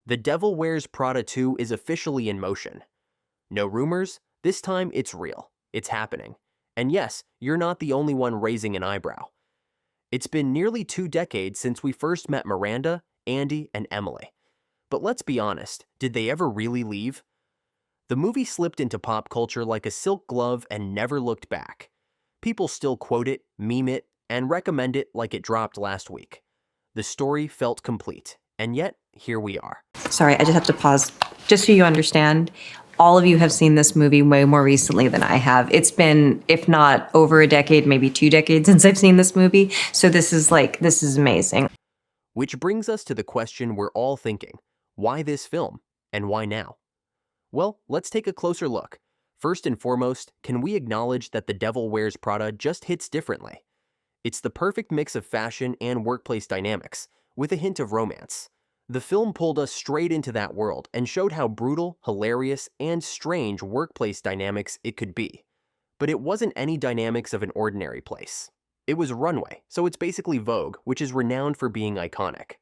The Devil Wears Prada 2 is officially in motion. No rumors, this time it's real. It's happening. And yes, you're not the only one raising an eyebrow. It's been nearly 2 decades since we first met Miranda, Andy, and Emily. But let's be honest, did they ever really leave? The movie slipped into pop culture like a silk glove and never looked back. People still quote it, meme it, and recommend it like it dropped last week. The story felt complete, and yet, here we are. Sorry, I just have to pause. Just so you understand, all of you have seen this movie way more recently than I have. It's been, if not over a decade, maybe 2 decades since I've seen this movie. So this is amazing. Which brings us to the question we're all thinking. Why this film? And why now? Well, let's take a closer look. First and foremost, can we acknowledge that The Devil Wears Prada just hits differently? It's the perfect mix of fashion and workplace dynamics, with a hint of romance. The film pulled us straight into that world and showed how brutal, hilarious, and strange workplace dynamics it could be. But it wasn't any dynamics of an ordinary place. It was Runway, so it's basically Vogue, which is renowned for being iconic.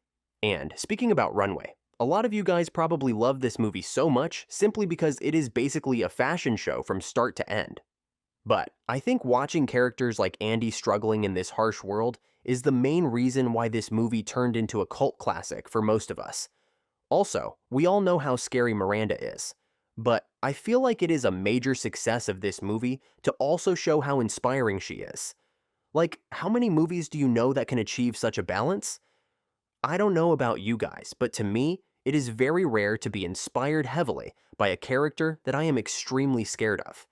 And speaking about Runway, a lot of you guys probably love this movie so much simply because it is basically a fashion show from start to end. But I think watching characters like Andy struggling in this harsh world is the main reason why this movie turned into a cult classic for most of us. Also, we all know how scary Miranda is, but I feel like it is a major success of this movie to also show how inspiring she is. Like, how many movies do you know that can achieve such a balance? I don't know about you guys, but to me, it is very rare to be inspired heavily by a character that I am extremely scared of.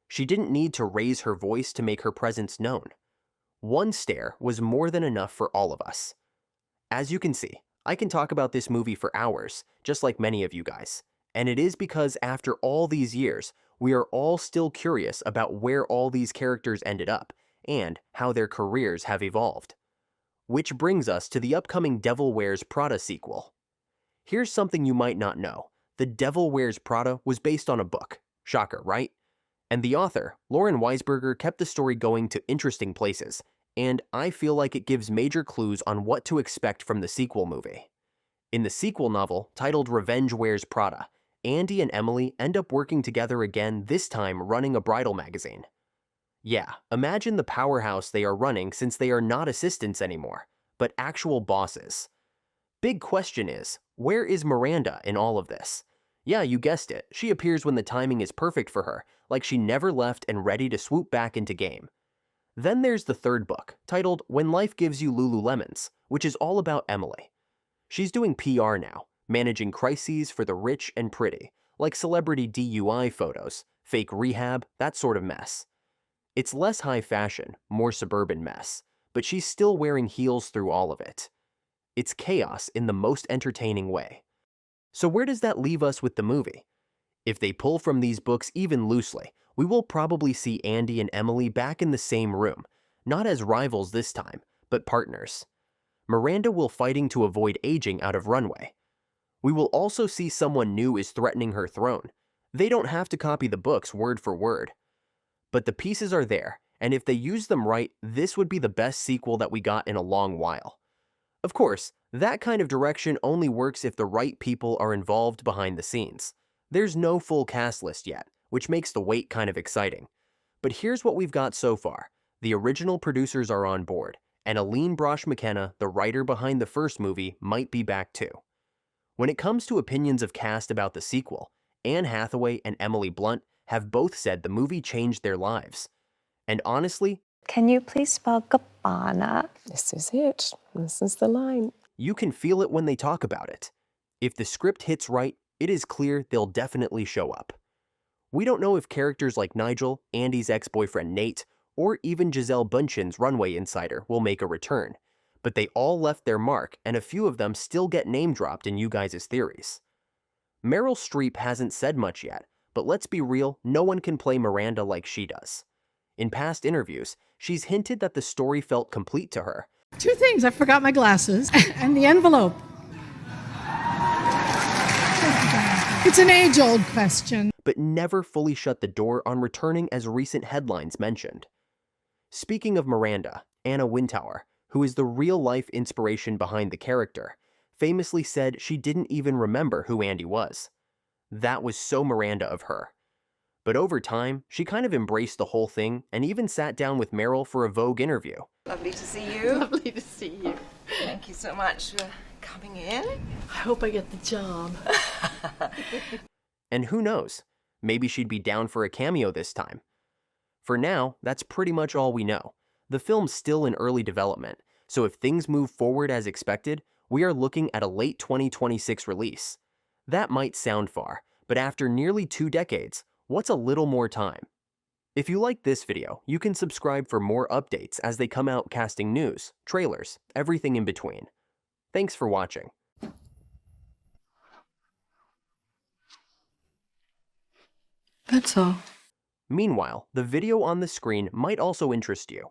She didn't need to raise her voice to make her presence known. One stare was more than enough for all of us. As you can see, I can talk about this movie for hours, just like many of you guys. And it is because after all these years, we are all still curious about where all these characters ended up and how their careers have evolved. Which brings us to the upcoming Devil Wears Prada sequel. Here's something you might not know. The Devil Wears Prada was based on a book. Shocker, right? And the author, Lauren Weisberger, kept the story going to interesting places, and I feel like it gives major clues on what to expect from the sequel movie. In the sequel novel, titled Revenge Wears Prada, Andy and Emily end up working together again, this time running a bridal magazine. Yeah, imagine the powerhouse they are running since they are not assistants anymore, but actual bosses. Big question is, where is Miranda in all of this? Yeah, you guessed it, she appears when the timing is perfect for her, like she never left and ready to swoop back into game. Then there's the third book, titled When Life Gives You Lululemons, which is all about Emily. She's doing PR now, managing crises for the rich and pretty, like celebrity DUI photos, fake rehab, that sort of mess. It's less high fashion, more suburban mess, but she's still wearing heels through all of it. It's chaos in the most entertaining way. So where does that leave us with the movie? If they pull from these books even loosely, we will probably see Andy and Emily back in the same room, not as rivals this time, but partners. Miranda will fighting to avoid aging out of Runway. We will also see someone new is threatening her throne. They don't have to copy the books word for word. But the pieces are there, and if they use them right, this would be the best sequel that we got in a long while. Of course, that kind of direction only works if the right people are involved behind the scenes. There's no full cast list yet, which makes the wait kind of exciting. But here's what we've got so far. The original producers are on board, and Aline Brosh McKenna, the writer behind the first movie, might be back too. When it comes to opinions of cast about the sequel, Anne Hathaway and Emily Blunt have both said the movie changed their lives. And honestly, Can you please spell Gabbana? This is it. This is the line. you can feel it when they talk about it. If the script hits right, it is clear they'll definitely show up. We don't know if characters like Nigel, Andy's ex-boyfriend Nate, or even Giselle Bündchen's Runway insider will make a return, but they all left their mark and a few of them still get name-dropped in you guys' theories. Meryl Streep hasn't said much yet, but let's be real, no one can play Miranda like she does. In past interviews, she's hinted that the story felt complete to her. 2 things. I forgot my glasses and the envelope. It's an age-old question. But never fully shut the door on returning as recent headlines mentioned. Speaking of Miranda, Anna Wintour, who is the real-life inspiration behind the character, famously said she didn't even remember who Andy was. That was so Miranda of her. But over time, she kind of embraced the whole thing and even sat down with Meryl for a Vogue interview. Lovely to see you. Lovely to see you. Thank you so much for coming in. I hope I get the job. And who knows, maybe she'd be down for a cameo this time. For now, that's pretty much all we know. The film's still in early development, so if things move forward as expected, we are looking at a late 2026 release. That might sound far, but after nearly 2 decades, what's a little more time? If you like this video, you can subscribe for more updates as they come out, casting news, trailers, everything in between. Thanks for watching. That's all. Meanwhile, the video on the screen might also interest you.